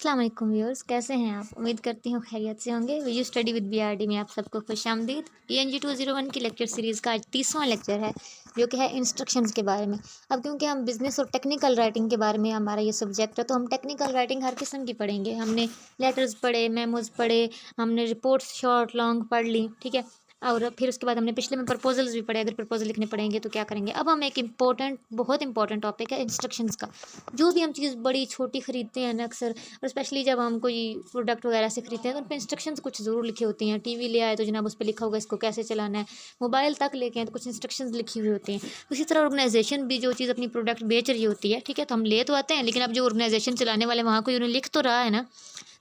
अस्सलाम वालेकुम व्यूअर्स, कैसे हैं आप? उम्मीद करती हूँ खैरियत से होंगे। वीडियो स्टडी विद बीआरडी में आप सबको खुशामदीद। ENG 201 की लेक्चर सीरीज़ का आज 30वां लेक्चर है, जो कि है इंस्ट्रक्शंस के बारे में। अब क्योंकि हम बिज़नेस और टेक्निकल राइटिंग के बारे में हमारा ये सब्जेक्ट है, तो हम टेक्निकल राइटिंग हर किस्म की पढ़ेंगे। हमने लेटर्स पढ़े, मेमोज़ पढ़े, हमने रिपोर्ट्स शॉर्ट लॉन्ग पढ़ ली, ठीक है। और फिर उसके बाद हमने पिछले में प्रपोजल्स भी पढ़े। अगर प्रपोजल लिखने पड़ेंगे तो क्या करेंगे। अब हम एक बहुत इंपॉर्टेंट टॉपिक है इंस्ट्रक्शंस का। जो भी हम चीज़ बड़ी छोटी खरीदते हैं ना अक्सर, और स्पेशली जब हम कोई प्रोडक्ट वगैरह से खरीदते हैं तो उन पे इंस्ट्रक्शंस कुछ ज़रूर लिखी होती हैं। टीवी ले आए तो जनाब उस पे लिखा होगा इसको कैसे चलाना है। मोबाइल तक लेके आए तो कुछ इंस्ट्रक्शंस लिखी हुई होती हैं। उसी तरह ऑर्गेनाइजेशन भी जो चीज़ अपनी प्रोडक्ट बेच रही होती है, ठीक है, तो हम ले तो आते हैं, लेकिन अब जो ऑर्गेनाइजेशन चलाने वाले वहाँ कोई उन्हें लिख तो रहा है ना।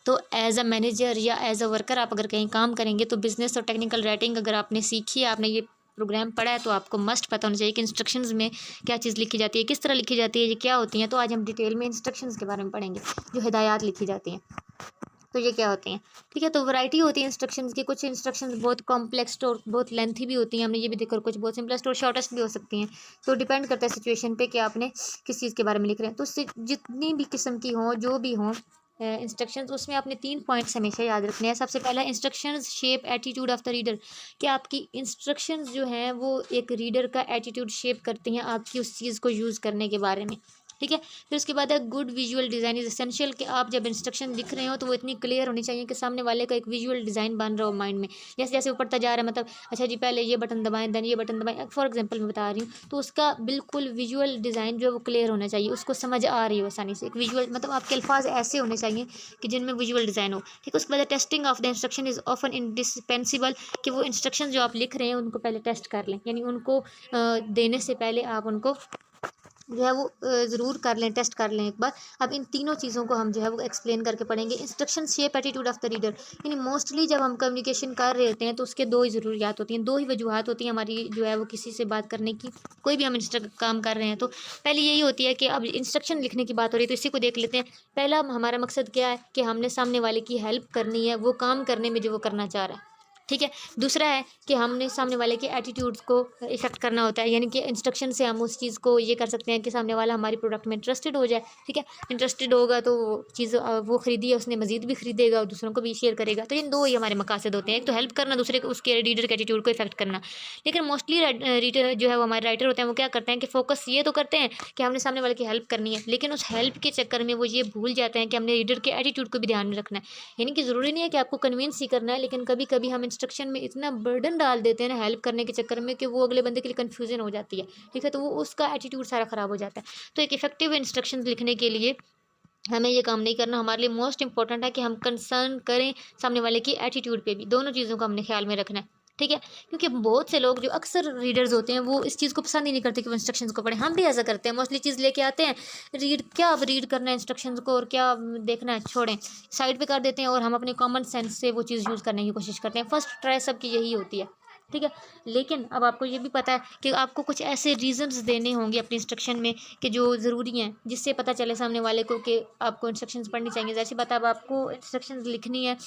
तो एज अ मैनेजर या एज अ वर्कर आप अगर कहीं काम करेंगे तो बिजनेस और टेक्निकल राइटिंग अगर आपने सीखी है, आपने ये प्रोग्राम पढ़ा है, तो आपको मस्ट पता होना चाहिए कि इंस्ट्रक्शंस में क्या चीज़ लिखी जाती है, किस तरह लिखी जाती है, ये क्या होती हैं। तो आज हम डिटेल में इंस्ट्रक्शंस के बारे में पढ़ेंगे, जो हिदायत लिखी जाती हैं। तो ये क्या होती हैं, ठीक है। तो वैरायटी होती है इंस्ट्रक्शंस की। कुछ इंस्ट्रक्शंस बहुत कॉम्प्लेक्स और बहुत लेंथी भी होती हैं, हमने ये भी देखा, और कुछ बहुत सिंपलेस्ट और शॉर्टेस्ट भी हो सकती हैं। तो डिपेंड करता है सिचुएशन पे कि आपने किस चीज़ के बारे में लिख रहे हैं। तो उससे जितनी भी किस्म की हों, जो भी हों इंस्ट्रक्शंस, उसमें आपने 3 पॉइंट्स हमेशा याद रखने हैं। सबसे पहला, instructions shape attitude of the reader, कि आपकी इंस्ट्रक्शंस जो हैं वो एक रीडर का एटीट्यूड शेप करती हैं आपकी उस चीज़ को यूज़ करने के बारे में, ठीक है। फिर उसके बाद है good visual design is essential, कि आप जब इंस्ट्रक्शन लिख रहे हो तो वो इतनी क्लियर होनी चाहिए कि सामने वाले का एक विजुअल डिज़ाइन बन रहा हो माइंड में। जैसे जैसे वो पढ़ता जा रहा है, मतलब अच्छा जी पहले ये बटन दबाएं, देन ये बटन दबाएं, फॉर एग्जांपल मैं बता रही हूँ, तो उसका बिल्कुल विजुअल डिज़ाइन जो है वो क्लियर होना चाहिए, उसको समझ आ रही हो आसानी से। एक विजुअल मतलब आपके अल्फाज ऐसे होने चाहिए कि जिनमें विजुअल डिज़ाइन हो, ठीक है। उसके बाद testing of the instruction is often indispensable, कि वो इंस्ट्रक्शन जो आप लिख रहे हैं उनको पहले टेस्ट कर लें, यानी उनको देने से पहले आप उनको जो है वो ज़रूर कर लें, टेस्ट कर लें एक बार। अब इन तीनों चीज़ों को हम जो है वो एक्सप्लेन करके पढ़ेंगे। Instruction shape attitude of the reader, यानी मोस्टली जब हम कम्युनिकेशन कर रहे होते हैं तो उसके दो ही ज़रूरियात होती हैं, दो ही वजूहत होती हैं हमारी जो है वो किसी से बात करने की। कोई भी हम काम कर रहे हैं तो पहले यही होती है कि अब इंस्ट्रक्शन लिखने की बात हो रही है, तो इसी को देख लेते हैं। पहला हमारा मकसद क्या है कि हमने सामने वाले की हेल्प करनी है वो काम करने में जो वो करना चाह रहा है, ठीक है। दूसरा है कि हमने सामने वाले के एटीट्यूड्स को इफ़ेक्ट करना होता है, यानी कि इंस्ट्रक्शन से हम उस चीज़ को ये कर सकते हैं कि सामने वाला हमारी प्रोडक्ट में इंटरेस्टेड हो जाए, ठीक है। इंटरेस्टेड होगा तो वो चीज़ वो खरीदी है उसने, मज़ीद भी खरीदेगा और दूसरों को भी शेयर करेगा। तो इन दो ही हमारे मकासद होते हैं, एक तो हेल्प करना, दूसरे को उसके रीडर के एटीट्यूड को इफेक्ट करना। लेकिन मोस्टली रीडर जो है वो हमारे राइटर होते हैं, वो क्या करते हैं कि फोकस ये तो करते हैं कि हमने सामने वाले की हेल्प करनी है, लेकिन उस हेल्प के चक्कर में वो ये भूल जाते हैं कि हमने रीडर के एटीट्यूड को भी ध्यान में रखना है। यानी कि ज़रूरी नहीं है कि आपको कन्विंस ही करना है, लेकिन कभी कभी हम इंस्ट्रक्शन में इतना बर्डन डाल देते हैं ना हेल्प करने के चक्कर में, कि वो अगले बंदे के लिए कन्फ्यूजन हो जाती है, ठीक है। तो वो उसका एटीट्यूड सारा ख़राब हो जाता है। तो एक इफेक्टिव इंस्ट्रक्शंस लिखने के लिए हमें ये काम नहीं करना। हमारे लिए मोस्ट इंपॉर्टेंट है कि हम कंसर्न करें सामने वाले की एटीट्यूड पे भी, दोनों चीज़ों को हमने ख्याल में रखना है, ठीक है। क्योंकि बहुत से लोग जो अक्सर रीडर्स होते हैं वो इस चीज़ को पसंद ही नहीं करते कि वो इंस्ट्रक्शंस को पढ़ें। हम भी ऐसा करते हैं, मोस्टली चीज़ लेके आते हैं, रीड क्या अब रीड करना है इंस्ट्रक्शंस को, और क्या देखना है, छोड़ें, साइड पे कर देते हैं, और हम अपने कॉमन सेंस से वो चीज़ यूज़ करने की कोशिश करते हैं। फर्स्ट ट्राई सबकी यही होती है, ठीक है। लेकिन अब आपको ये भी पता है कि आपको कुछ ऐसे रीजंस देने होंगे अपने इंस्ट्रक्शन में कि जो ज़रूरी हैं, जिससे पता चले सामने वाले को कि आपको इंस्ट्रक्शंस पढ़नी चाहिए। जैसे पता अब आपको इंस्ट्रक्शंस लिखनी है,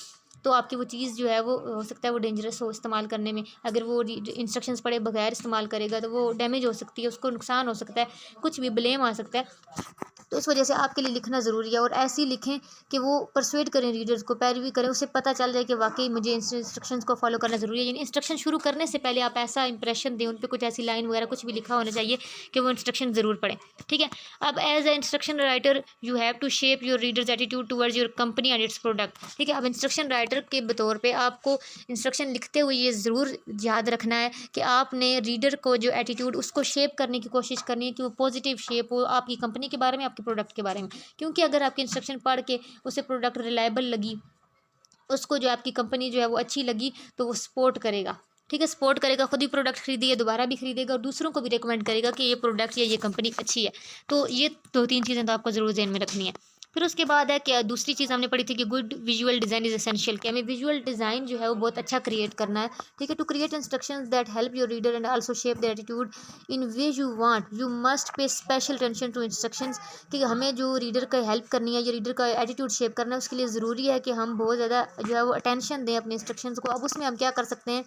तो आपकी वो चीज़ जो है वो हो सकता है वो डेंजरस हो इस्तेमाल करने में। अगर वो इंस्ट्रक्शंस पढ़े बगैर इस्तेमाल करेगा तो वो डैमेज हो सकती है, उसको नुकसान हो सकता है, कुछ भी ब्लेम आ सकता है। तो इस वजह से आपके लिए लिखना ज़रूरी है, और ऐसे लिखें कि वो परसुएड करें रीडर्स को, पैरवी करें, उसे पता चल जाए कि वाकई मुझे इंस्ट्रक्शंस को फॉलो करना ज़रूरी है। यानी इंस्ट्रक्शन शुरू करने से पहले आप ऐसा इंप्रेशन दें, उन पे कुछ ऐसी लाइन वगैरह कुछ भी लिखा होना चाहिए कि वो इंस्ट्रक्शन ज़रूर पढ़ें, ठीक है। अब as a instruction writer you have to shape your readers attitude towards your company and its product, ठीक है। अब इंस्ट्रक्शन राइटर के तौर पर आपको इंस्ट्रक्शन लिखते हुए ये ज़रूर याद रखना है कि आपने रीडर को जो एटीट्यूड उसको शेप करने की कोशिश करनी है कि वो पॉजिटिव शेप हो आपकी कंपनी के बारे में, आपके प्रोडक्ट के बारे में। क्योंकि अगर आपकी इंस्ट्रक्शन पढ़ के उसे प्रोडक्ट रिलायबल लगी, उसको जो आपकी कंपनी जो है वो अच्छी लगी, तो वो सपोर्ट करेगा, ठीक है। सपोर्ट करेगा, खुद ही प्रोडक्ट खरीदिए, दोबारा भी खरीदेगा, और दूसरों को भी रिकमेंड करेगा कि ये प्रोडक्ट या ये कंपनी अच्छी है। तो ये दो तीन चीज़ें तो आपको ज़रूर ध्यान में रखनी है। फिर उसके बाद है कि दूसरी चीज़ हमने पढ़ी थी कि good visual design is essential, कि हमें विजुअल डिज़ाइन जो है वो बहुत अच्छा क्रिएट करना है, ठीक है। To create instructions that help your reader and also shape their attitude in way you want, you must pay special attention to instructions, कि हमें जो रीडर का हेल्प करनी है या रीडर का एटीट्यूड शेप करना है, उसके लिए ज़रूरी है कि हम बहुत ज़्यादा जो है वो अटेंशन दें अपने इंस्ट्रक्शंस को। अब उसमें हम क्या कर सकते हैं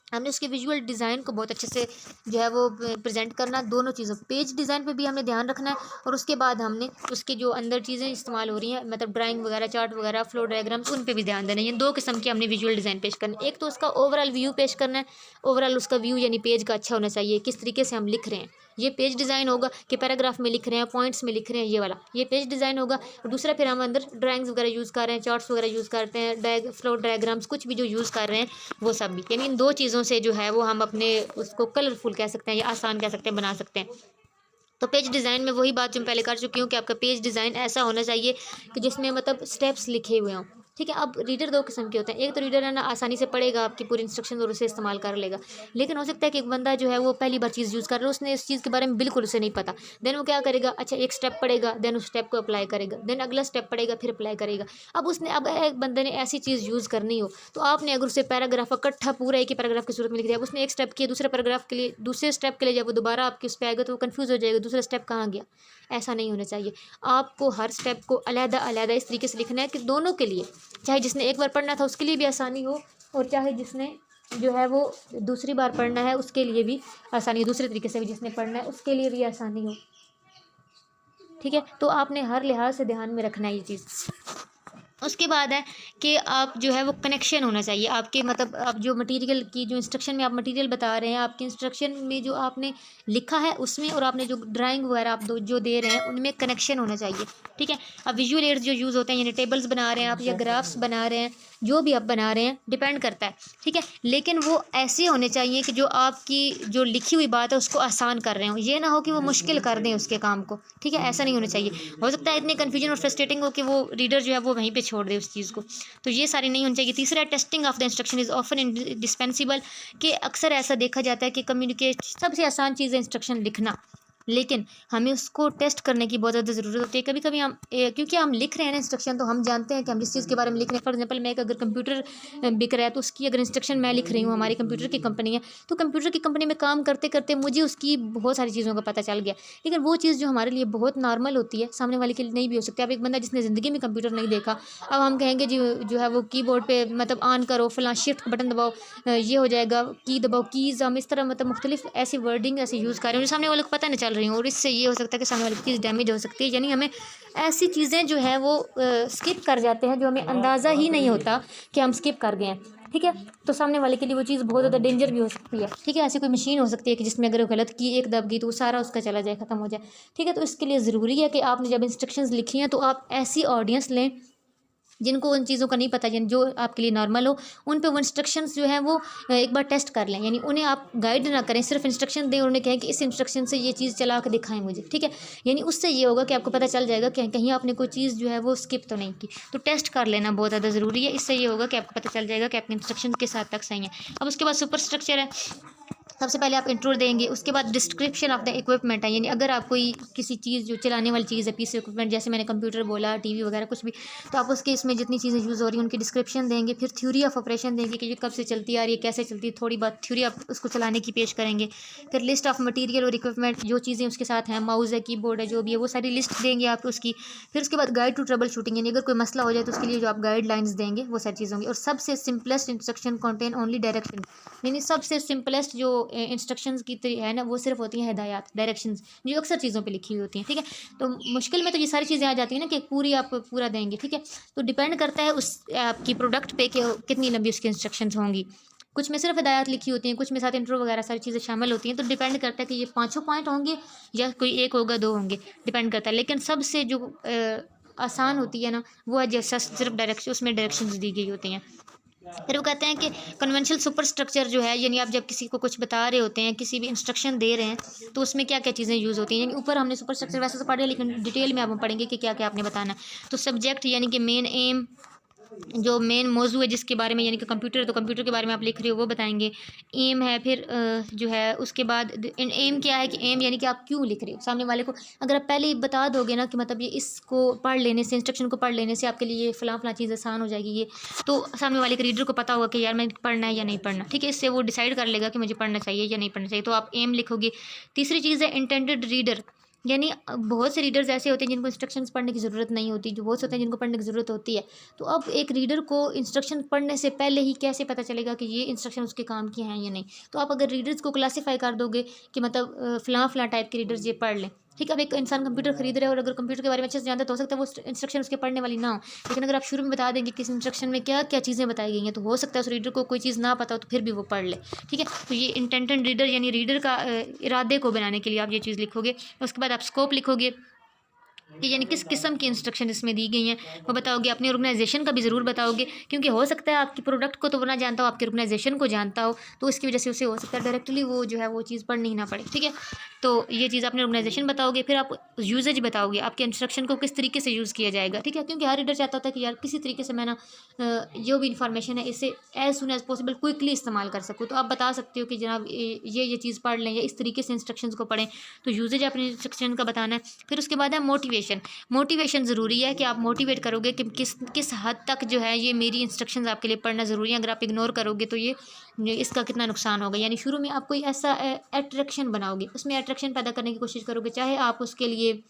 हमने उसके विजुअल डिज़ाइन को बहुत अच्छे से जो है वो प्रेजेंट करना, दोनों चीज़ों पेज डिज़ाइन पे भी हमने ध्यान रखना है, और उसके बाद हमने उसके जो अंदर चीज़ें इस्तेमाल हो रही हैं, मतलब ड्राइंग वगैरह, चार्ट वगैरह, फ्लो डायग्राम्स, उन पे भी ध्यान देना है। ये दो किस्म की हमने विजुअल डिज़ाइन पेश करना है। एक तो उसका ओवरऑल व्यू पेश करना है, ओवरऑल उसका व्यू यानी पेज का अच्छा होना चाहिए, किस तरीके से हम लिख रहे हैं, ये पेज डिज़ाइन होगा कि पैराग्राफ में लिख रहे हैं, पॉइंट्स में लिख रहे हैं, ये वाला ये पेज डिज़ाइन होगा। और दूसरा फिर हम अंदर ड्राइंग्स वगैरह यूज़ कर रहे हैं, चार्ट्स वगैरह यूज़ करते हैं, फ्लो डायग्राम्स कुछ भी जो यूज़ कर रहे हैं वो सब भी, यानी इन दो चीज़ों से जो है वो हम अपने उसको कलरफुल कह सकते हैं या आसान कह सकते हैं, बना सकते हैं। तो पेज डिज़ाइन में वही बात जो मैं पहले कर चुकी हूँ कि आपका पेज डिज़ाइन ऐसा होना चाहिए कि जिसमें मतलब स्टेप्स लिखे हुए हों, ठीक है। अब रीडर दो किस्म के होते हैं, एक तो रीडर है ना आसानी से पढ़ेगा आपकी पूरी इंस्ट्रक्शन और उसे इस्तेमाल कर लेगा, लेकिन हो सकता है कि एक बंदा जो है वो पहली बार चीज़ यूज़ कर रहा है, उसने इस चीज़ के बारे में बिल्कुल उसे नहीं पता, देन वो क्या करेगा, अच्छा एक स्टेप पढ़ेगा, देन उस स्टेप को अप्लाई करेगा, देन अगला स्टेप पढ़ेगा, फिर अप्लाई करेगा। अब एक बंदे ने ऐसी चीज़ यूज़ करनी हो, तो आपने अगर उसे पैराग्राफ इकट्ठा पूरा एक ही पैराग्राफ की सूरत में लिख दिया, अब उसने एक स्टेप किया, दूसरे पैराग्राफ के लिए, दूसरे स्टेप के लिए जब वो दोबारा आपके उस पर आएगा तो वो कन्फ्यूज़ हो जाएगा, दूसरा स्टेप कहाँ गया। ऐसा नहीं होना चाहिए। आपको हर स्टेप को अलग-अलग इस तरीके से लिखना है कि दोनों के लिए, चाहे जिसने एक बार पढ़ना था उसके लिए भी आसानी हो, और चाहे जिसने जो है वो दूसरी बार पढ़ना है उसके लिए भी आसानी हो, दूसरे तरीके से भी जिसने पढ़ना है उसके लिए भी आसानी हो, ठीक है। तो आपने हर लिहाज से ध्यान में रखना है ये चीज़। उसके बाद है कि आप जो है वो कनेक्शन होना चाहिए आपके, मतलब आप जो मटेरियल की जो इंस्ट्रक्शन में आप मटेरियल बता रहे हैं, आपकी इंस्ट्रक्शन में जो आपने लिखा है उसमें और आपने जो ड्राइंग वगैरह आप जो दे रहे हैं उनमें कनेक्शन होना चाहिए, ठीक है। अब विजुअल एड्स जो यूज़ होते हैं, यानी टेबल्स बना रहे हैं आप या ग्राफ्स बना रहे हैं, जो भी आप बना रहे हैं डिपेंड करता है, ठीक है। लेकिन वो ऐसे होने चाहिए कि जो आपकी जो लिखी हुई बात है उसको आसान कर रहे हो, ये ना हो कि वो मुश्किल कर दें उसके काम को, ठीक है। ऐसा नहीं होना चाहिए। हो सकता है इतने कन्फ्यूजन और फ्रस्ट्रेटिंग हो कि वो रीडर जो है वो वहीं पे छोड़ दे उस चीज़ को, तो ये सारी नहीं होनी चाहिए। तीसरा, testing of the instruction is often indispensable, कि अक्सर ऐसा देखा जाता है कि कम्युनिकेट सबसे आसान चीज़ है इंस्ट्रक्शन लिखना, लेकिन हमें उसको टेस्ट करने की बहुत ज़्यादा ज़रूरत होती है। कभी कभी क्योंकि हम लिख रहे हैं ना इंस्ट्रक्शन, तो हम जानते हैं कि हम जिस चीज़ के बारे में लिख रहे हैं, फॉर एग्जांपल मैं अगर कंप्यूटर बिक रहा है तो उसकी अगर इंस्ट्रक्शन मैं लिख रही हूँ, हमारी कंप्यूटर की कंपनी है, तो कंप्यूटर की कंपनी में काम करते करते मुझे उसकी बहुत सारी चीज़ों का पता चल गया, लेकिन वो चीज़ जो हमारे लिए बहुत नॉर्मल होती है सामने वाले के लिए नहीं भी हो सकती। अब एक बंदा जिसने ज़िंदगी में कंप्यूटर नहीं देखा, अब हम कहेंगे जी जो है वो कीबोर्ड पे मतलब ऑन करो, फलां शिफ्ट बटन दबाओ, ये हो जाएगा, की दबाओ, कीज़, हम इस तरह मतलब मुख्तलिफ ऐसी वर्डिंग ऐसे यूज़ कर रहे हैं जो सामने वाले को पता नहीं चल रही हूँ, और इससे ये हो सकता है कि सामने वाले की चीज़ डैमेज हो सकती है। यानी हमें ऐसी चीज़ें जो है वो स्किप कर जाते हैं जो हमें अंदाज़ा ही नहीं होता कि हम स्किप कर गए हैं, ठीक है। तो सामने वाले के लिए वो चीज़ बहुत ज़्यादा डेंजर भी हो सकती है, ठीक है। ऐसी कोई मशीन हो सकती है कि जिसमें अगर वो गलत की एक दब गई तो वो सारा उसका चला जाए, ख़त्म हो जाए, ठीक है। तो इसके लिए ज़रूरी है कि आपने जब इंस्ट्रक्शंस लिखी हैं तो आप ऐसी ऑडियंस लें जिनको उन चीज़ों का नहीं पता, यानी जो आपके लिए नॉर्मल हो, उन पे वो इंस्ट्रक्शंस जो हैं वो एक बार टेस्ट कर लें, यानी उन्हें आप गाइड ना करें, सिर्फ इंस्ट्रक्शन दें और उन्हें कहें कि इस इंस्ट्रक्शन से ये चीज़ चला के दिखाएं मुझे, ठीक है। यानी उससे ये होगा कि आपको पता चल जाएगा कि कहीं आपने कोई चीज़ जो है वो स्किप तो नहीं की। तो टेस्ट कर लेना बहुत ज़्यादा ज़रूरी है, इससे ये होगा कि आपको पता चल जाएगा कि आपके इंस्ट्रक्शन किस हद तक सही है। अब उसके बाद सुपर स्ट्रक्चर है। सबसे पहले आप इंट्रो देंगे, उसके बाद डिस्क्रिप्शन ऑफ द इक्विपमेंट है, यानी अगर आप कोई किसी चीज़ जो चलाने वाली चीज़ है, पीस इक्विपमेंट, जैसे मैंने कंप्यूटर बोला, टीवी वगैरह कुछ भी, तो आप उसके इसमें जितनी चीज़ें यूज़ हो रही हैं उनकी डिस्क्रिप्शन देंगे। फिर थ्योरी ऑफ ऑपरेशन देंगे कि ये कब से चलती आ रही है, कैसे चलती है, थोड़ी बात थ्योरी आप उसको चलाने की पेश करेंगे। फिर लिस्ट ऑफ मटीरियल और इक्विपमेंट, जो चीज़ें उसके साथ हैं, माउस है, कीबोर्ड है, जो भी है, वो सारी लिस्ट देंगे आप उसकी। फिर उसके बाद गाइड टू ट्रबल शूटिंग, यानी अगर कोई मसला हो जाए तो उसके लिए जो आप गाइडलाइंस देंगे वो सारी चीज़ होंगी। और सबसे simplest instruction contain only direction, यानी सबसे सिंपलेस्ट जो इंस्ट्रक्शंस की है ना वो सिर्फ होती हैं हिदायत, डायरेक्शंस, जो अक्सर चीज़ों पे लिखी हुई होती हैं, ठीक है। तो मुश्किल में तो ये सारी चीज़ें आ जाती हैं ना कि पूरी आप पूरा देंगे, ठीक है। तो डिपेंड करता है उस आपकी प्रोडक्ट पे कि कितनी लंबी उसकी इंस्ट्रक्शंस होंगी। कुछ में सिर्फ हिदायत लिखी होती हैं, कुछ में साथ इंट्रो वगैरह सारी चीज़ें शामिल होती हैं। तो डिपेंड करता है कि ये पाँचों पॉइंट होंगे या कोई एक होगा, दो होंगे, डिपेंड करता है। लेकिन सबसे जो आसान होती है ना वो है जैसा सिर्फ डायरेक्शन, उसमें डायरेक्शंस दी गई होती हैं। फिर वो कहते हैं कि कन्वेंशनल सुपर स्ट्रक्चर जो है, यानी आप जब किसी को कुछ बता रहे होते हैं, किसी भी इंस्ट्रक्शन दे रहे हैं, तो उसमें क्या क्या चीज़ें यूज़ होती हैं। यानी ऊपर हमने सुपर स्ट्रक्चर वैसे तो पढ़ लिया, लेकिन डिटेल में आप हम पढ़ेंगे कि क्या क्या आपने बताना है। तो सब्जेक्ट यानी कि मेन एम, जो मेन मौजू है जिसके बारे में, यानी कि कंप्यूटर है तो कंप्यूटर के बारे में आप लिख रहे हो वो बताएंगे। एम है फिर जो है उसके बाद एम क्या है कि एम यानी कि आप क्यों लिख रहे हो। सामने वाले को अगर आप पहले ही बता दोगे ना कि मतलब ये इसको पढ़ लेने से, इंस्ट्रक्शन को पढ़ लेने से आपके लिए फलां फलां चीज़ आसान हो जाएगी, ये तो सामने वाले के रीडर को पता होगा कि यार मैं पढ़ना है या नहीं पढ़ना, ठीक है। इससे वो डिसाइड कर लेगा कि मुझे पढ़ना चाहिए या नहीं पढ़ना चाहिए। तो आप एम लिखोगे। तीसरी चीज़ है इंटेंडेड रीडर, यानी बहुत से रीडर्स ऐसे होते हैं जिनको इंस्ट्रक्शंस पढ़ने की ज़रूरत नहीं होती, जो बहुत से होते हैं जिनको पढ़ने की ज़रूरत होती है। तो अब एक रीडर को इंस्ट्रक्शन पढ़ने से पहले ही कैसे पता चलेगा कि ये इंस्ट्रक्शन उसके काम के हैं या नहीं? तो आप अगर रीडर्स को क्लासीफाई कर दोगे कि मतलब फ़लाँ टाइप के रीडर्स ये पढ़ लें, ठीक है। अब एक इंसान कंप्यूटर खरीद रहा है और अगर कंप्यूटर के बारे में अच्छे से जानता है तो हो सकता है वो इंस्ट्रक्शन उसके पढ़ने वाली ना हो। लेकिन अगर आप शुरू में बता देंगे कि किस इंस्ट्रक्शन में क्या क्या चीज़ें बताई गई हैं, तो हो सकता है उस रीडर को कोई चीज़ ना पता हो तो फिर भी वो पढ़ ले, ठीक है। तो ये इंटेंटेड रीडर यानी रीडर का इरादे को बनाने के लिए आप ये चीज़ लिखोगे। उसके बाद आप स्कोप लिखोगे कि यानी किस किस्म की इंस्ट्रक्शन इसमें दी गई हैं, वो बताओगे। अपनी ऑर्गेनाइजेशन का भी ज़रूर बताओगे, क्योंकि हो सकता है आपकी प्रोडक्ट को तो वो ना जानता हो, आपकी ऑर्गेनाइजेशन को जानता हो, तो इसकी वजह से उसे हो सकता है डायरेक्टली वो जो है वो चीज़ पढ़नी ही ना पड़े, ठीक है। तो ये चीज़ अपनी ऑर्गेनाइजेशन बताओगे। फिर आप यूजेज बताओगे, आपके इंस्ट्रक्शन को किस तरीके से यूज़ किया जाएगा, ठीक है। क्योंकि हर रीडर चाहता होता है कि यार किसी तरीके से मैं ना जो भी इंफॉर्मेशन है इसे as soon as possible quickly इस्तेमाल कर सकूँ। तो आप बता सकते हो कि जनाब ये चीज़ पढ़ लें या इस तरीके से इंस्ट्रक्शंस को पढ़ें। तो यूजेज अपने इंस्ट्रक्शन का बताना है। फिर उसके बाद है मोटिवेशन। मोटिवेशन ज़रूरी है कि आप मोटिवेट करोगे कि किस हद तक जो है ये मेरी इंस्ट्रक्शंस आपके लिए पढ़ना ज़रूरी है। अगर आप इग्नोर करोगे तो ये इसका कितना नुकसान होगा। यानी शुरू में आप कोई ऐसा अट्रैक्शन बनाओगे, उसमें अट्रैक्शन पैदा करने की कोशिश करोगे, चाहे आप उसके लिए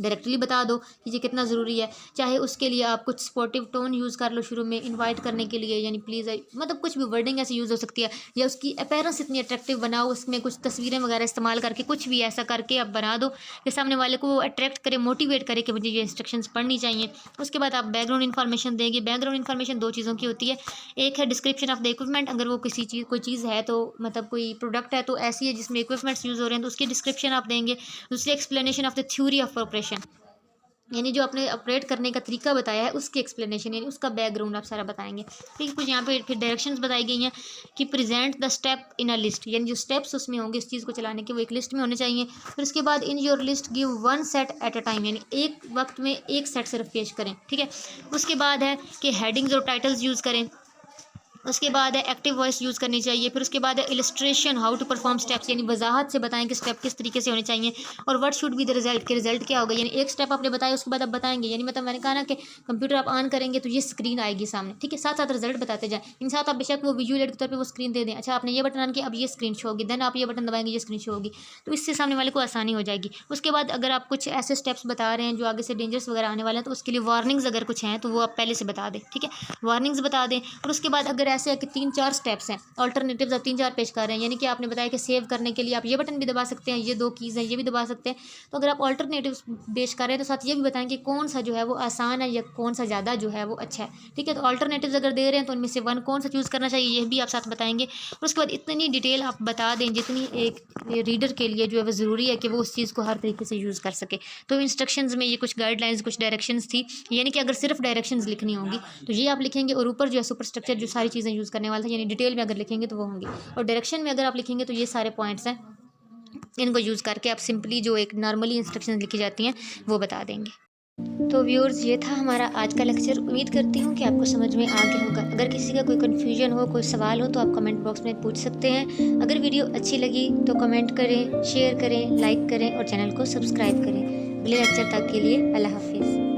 डायरेक्टली बता दो कि ये कितना ज़रूरी है, चाहे उसके लिए आप कुछ स्पोर्टिव टोन यूज़ कर लो शुरू में इनवाइट करने के लिए, यानी प्लीज़ मतलब कुछ भी वर्डिंग ऐसे यूज़ हो सकती है, या उसकी अपीयरेंस इतनी अट्रैक्टिव बनाओ, उसमें कुछ तस्वीरें वगैरह इस्तेमाल करके कुछ भी ऐसा करके आप बना दो कि सामने वाले को वो अट्रैक्ट करे, मोटिवेट करे कि मुझे ये इंस्ट्रक्शंस पढ़नी चाहिए। उसके बाद आप बैकग्राउंड इन्फॉर्मेशन देंगे। बैकग्राउंड इन्फॉर्मेशन दो चीज़ों की होती है, एक है डिस्क्रिप्शन ऑफ द इक्विपमेंट। अगर वो कोई चीज़ है तो मतलब कोई प्रोडक्ट है तो ऐसी है जिसमें इक्विपमेंट्स यूज़ हो रहे हैं तो उसकी डिस्क्रिप्शन आप देंगे। दूसरी explanation of the theory of operation, यानी जो आपने ऑपरेट करने का तरीका बताया है उसकी एक्सप्लेनेशन, यानी उसका बैकग्राउंड आप सारा बताएंगे। ठीक है। कुछ यहाँ पे फिर डायरेक्शंस बताई गई हैं कि present the step in a list, यानी जो स्टेप्स उसमें होंगे इस चीज़ को चलाने के वो एक लिस्ट में होने चाहिए। फिर उसके बाद in your list give one set at a time, यानी एक वक्त में एक सेट सिर्फ पेश करें, ठीक है। उसके बाद है कि हेडिंग्स और टाइटल्स यूज़ करें। उसके बाद है एक्टिव वॉइस यूज़ करनी चाहिए। फिर उसके बाद है illustration how to perform steps, यानी वजाहत से बताएं कि स्टेप किस तरीके से होने चाहिए। और what should be the result, के रिजल्ट क्या होगा, यानी एक स्टेप आपने बताया उसके बाद आप बताएंगे। यानी मतलब मैंने कहा ना कि कंप्यूटर आप ऑन करेंगे तो ये स्क्रीन आएगी सामने, ठीक है। साथ साथ रिजल्ट बताते जाएं। इन साथ आप बेशक वो विजुअल एड के तौर पर वो स्क्रीन दे दें, अच्छा आपने ये बटन ऑन किया अब ये स्क्रीन शो होगी, देन आप ये बटन दबाएंगे ये स्क्रीन शो होगी। तो इससे सामने वाले को आसानी हो जाएगी। उसके बाद अगर आप कुछ ऐसे स्टेप्स बता रहे हैं जो आगे से डेंजर्स वगैरह आने वाले हैं तो उसके लिए वार्निंग्स अगर कुछ हैं तो वो आप पहले से बता दें, ठीक है। वार्निंग्स बता दें। और उसके बाद अगर ऐसे है कि 3-4 स्टेप्स हैं, ऑल्टरनेटिव्स आप 3-4 पेश कर रहे हैं, यानी कि आपने बताया कि सेव करने के लिए आप ये बटन भी दबा सकते हैं, ये 2 कीज़ हैं ये भी दबा सकते हैं। तो अगर आप ऑल्टरनेटिव्स पेश कर रहे हैं तो साथ ये भी बताएं कि कौन सा जो है वो आसान है या कौन सा ज़्यादा जो है वो अच्छा है, ठीक है। तो ऑल्टरनेटिव्स अगर दे रहे हैं तो उनमें से वन कौन सा चूज़ करना चाहिए ये भी आप साथ बताएंगे। और उसके बाद इतनी डिटेल आप बता दें जितनी एक रीडर के लिए जो है वो ज़रूरी है कि वो उस चीज़ को हर तरीके से यूज़ कर सके। तो इंस्ट्रक्शंस में ये कुछ गाइडलाइंस कुछ डायरेक्शंस थी, यानी कि अगर सिर्फ डायरेक्शंस लिखनी होंगी तो ये आप लिखेंगे, और ऊपर जो है सुपर स्ट्रक्चर जो सारी चीज़ें यूज़ करने वाला था, यानी डिटेल में अगर लिखेंगे तो वो होंगी। और डायरेक्शन में अगर आप लिखेंगे तो ये सारे पॉइंट्स हैं, इनको यूज़ करके आप सिंपली जो एक नॉर्मली इंस्ट्रक्शंस लिखी जाती हैं वो बता देंगे। तो व्यूअर्स ये था हमारा आज का लेक्चर। उम्मीद करती हूँ कि आपको समझ में आ गया होगा। अगर किसी का कोई कन्फ्यूजन हो, कोई सवाल हो तो आप कमेंट बॉक्स में पूछ सकते हैं। अगर वीडियो अच्छी लगी तो कमेंट करें, शेयर करें, लाइक करें और चैनल को सब्सक्राइब करें। अगले लेक्चर तक के लिए अल्लाह हाफिज़।